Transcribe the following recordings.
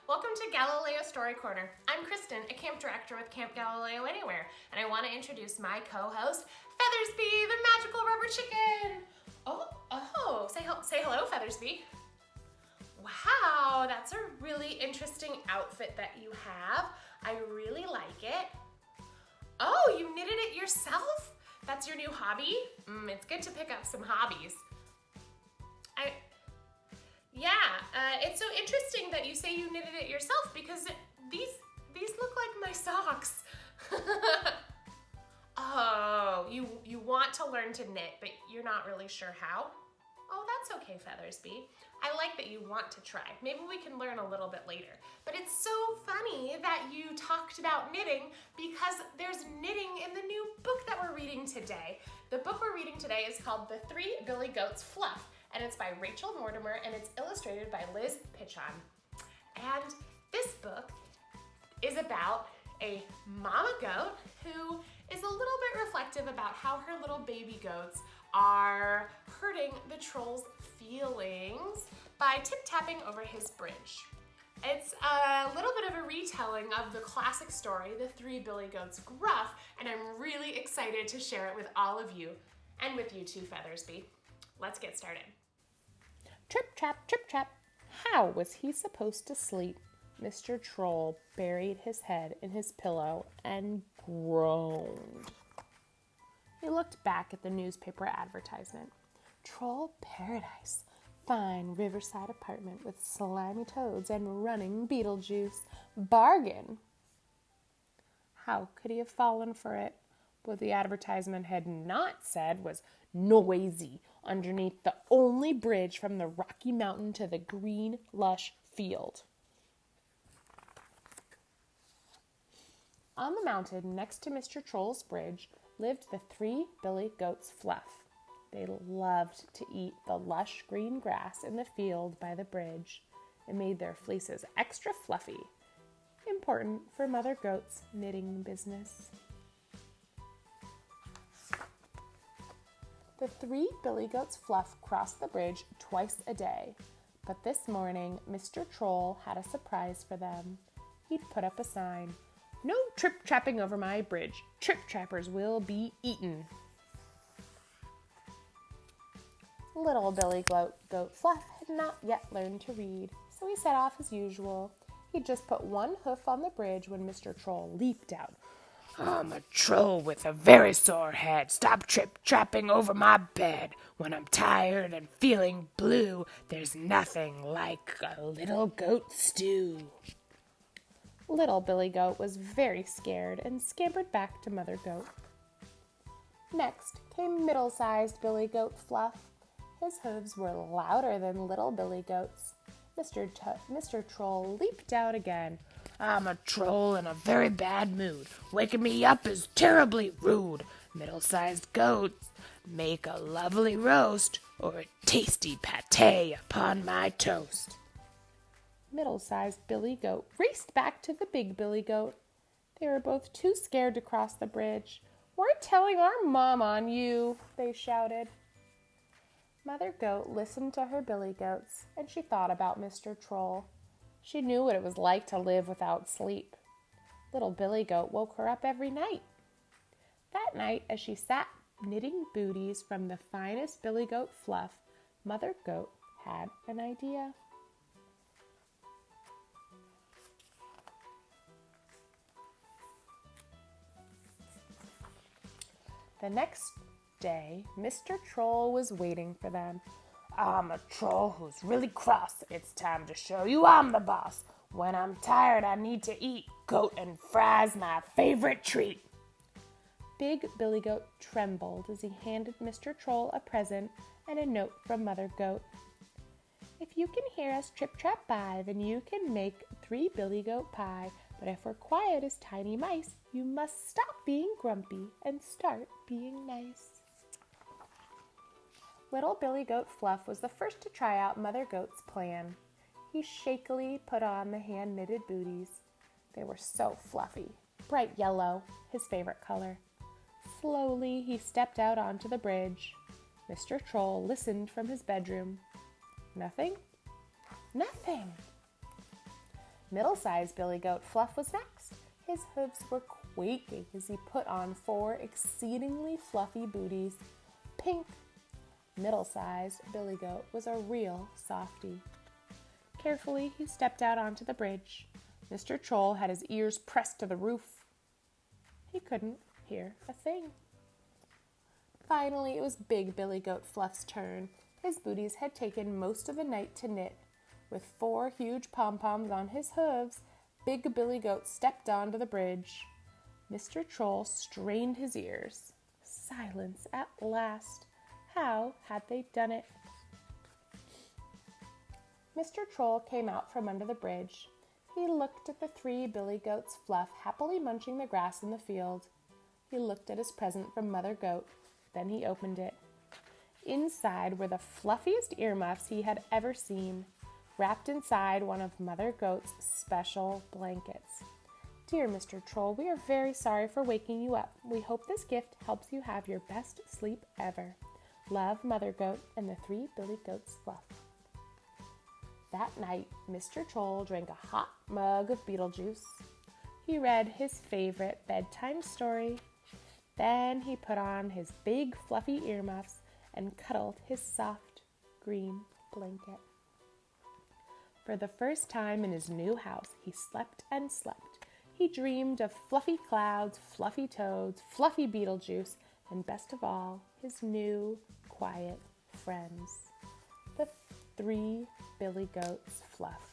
Welcome to Galileo Story Corner. I'm Kristin, a camp director with Camp Galileo Anywhere, and I want to introduce my co-host, Feathersby, the magical rubber chicken. Say hello, Feathersby. Wow, that's a really interesting outfit that you have. I really like it. Oh, you knitted it yourself? That's your new hobby? It's good to pick up some hobbies. It's so interesting that you say you knitted it yourself because these look like my socks. Oh, you want to learn to knit, but you're not really sure how? Oh, that's okay, Feathersby. I like that you want to try. Maybe we can learn a little bit later. But it's so funny that you talked about knitting because there's knitting in the new book that we're reading today. The book we're reading today is called The Three Billy Goats Fluff, and it's by Rachael, Mortimer, and it's illustrated by Pichon. And this book is about a mama goat who is a little bit reflective about how her little baby goats are hurting the troll's feelings by tip-tapping over his bridge. It's a little bit of a retelling of the classic story, The Three Billy Goats Fluff, and I'm really excited to share it with all of you, and with you too, Feathersby. Let's get started. Trip, trap, trip, trap. How was he supposed to sleep? Mr. Troll buried his head in his pillow and groaned. He looked back at the newspaper advertisement. Troll Paradise. Fine riverside apartment with slimy toads and running Beetlejuice. Bargain! How could he have fallen for it? What the advertisement had not said was noisy underneath the only bridge from the Rocky Mountain to the green, lush field. On the mountain next to Mr. Troll's bridge lived the Three Billy Goats Fluff. They loved to eat the lush green grass in the field by the bridge. It made their fleeces extra fluffy, important for Mother Goat's knitting business. The Three Billy Goats Fluff crossed the bridge twice a day, but this morning Mr. Troll had a surprise for them. He'd put up a sign. No trip-trapping over my bridge. Trip-trappers will be eaten. Little Billy Goat Fluff had not yet learned to read, so he set off as usual. He'd just put one hoof on the bridge when Mr. Troll leaped out. I'm a troll with a very sore head. Stop trip-trapping over my bed. When I'm tired and feeling blue, there's nothing like a little goat stew. Little Billy Goat was very scared and scampered back to Mother Goat. Next came middle-sized Billy Goat Fluff. His hooves were louder than Little Billy Goat's. Mr. Troll leaped out again. I'm a troll in a very bad mood. Waking me up is terribly rude. Middle-sized goats make a lovely roast or a tasty pâté upon my toast. Middle-sized Billy Goat raced back to the big Billy Goat. They were both too scared to cross the bridge. We're telling our mom on you, they shouted. Mother Goat listened to her Billy Goats, and she thought about Mr. Troll. She knew what it was like to live without sleep. Little Billy Goat woke her up every night. That night, as she sat knitting booties from the finest Billy Goat fluff, Mother Goat had an idea. The next day, Mr. Troll was waiting for them. I'm a troll who's really cross. It's time to show you I'm the boss. When I'm tired, I need to eat. Goat and fries, my favorite treat. Big Billy Goat trembled as he handed Mr. Troll a present and a note from Mother Goat. If you can hear us trip-trap by, then you can make 3 Billy Goat pie. But if we're quiet as tiny mice, you must stop being grumpy and start being nice. Little Billy Goat Fluff was the first to try out Mother Goat's plan. He shakily put on the hand-knitted booties. They were so fluffy, bright yellow, his favorite color. Slowly, he stepped out onto the bridge. Mr. Troll listened from his bedroom. Nothing? Nothing! Middle-sized Billy Goat Fluff was next. His hooves were quaking as he put on 4 exceedingly fluffy booties. Pink. Middle-sized Billy Goat was a real softy. Carefully, he stepped out onto the bridge. Mr. Troll had his ears pressed to the roof. He couldn't hear a thing. Finally, it was Big Billy Goat Fluff's turn. His booties had taken most of the night to knit. With 4 huge pom-poms on his hooves, Big Billy Goat stepped onto the bridge. Mr. Troll strained his ears. Silence at last. How had they done it? Mr. Troll came out from under the bridge. He looked at the 3 Billy Goats Fluff happily munching the grass in the field. He looked at his present from Mother Goat. Then he opened it. Inside were the fluffiest earmuffs he had ever seen, wrapped inside one of Mother Goat's special blankets. Dear Mr. Troll, we are very sorry for waking you up. We hope this gift helps you have your best sleep ever. Love, Mother Goat and the 3 Billy Goats Fluff. That night, Mr. Troll drank a hot mug of Beetlejuice. He read his favorite bedtime story. Then he put on his big fluffy earmuffs and cuddled his soft green blanket. For the first time in his new house, he slept and slept. He dreamed of fluffy clouds, fluffy toads, fluffy Beetlejuice, and best of all, his new, quiet friends, the 3 Billy Goats Fluff.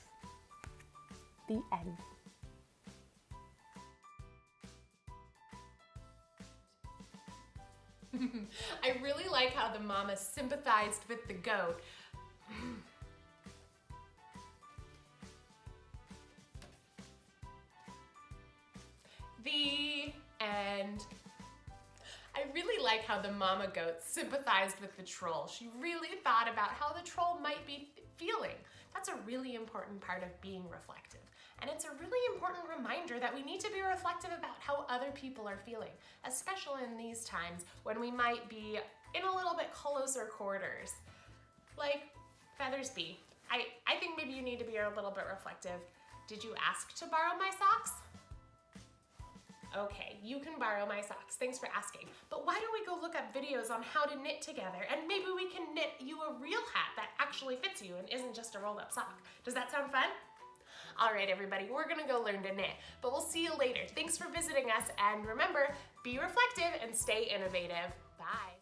The end. I really like how the mama sympathized with the goat. The end. I really like how the mama goat sympathized with the troll. She really thought about how the troll might be feeling. That's a really important part of being reflective. And it's a really important reminder that we need to be reflective about how other people are feeling, especially in these times when we might be in a little bit closer quarters. Like FEATHERSBY, I think maybe you need to be a little bit reflective. Did you ask to borrow my socks? Okay, you can borrow my socks. Thanks for asking. But why don't we go look up videos on how to knit together, and maybe we can knit you a real hat that actually fits you and isn't just a rolled up sock. Does that sound fun? All right, everybody, we're gonna go learn to knit, but we'll see you later. Thanks for visiting us, and remember, be reflective and stay innovative. Bye.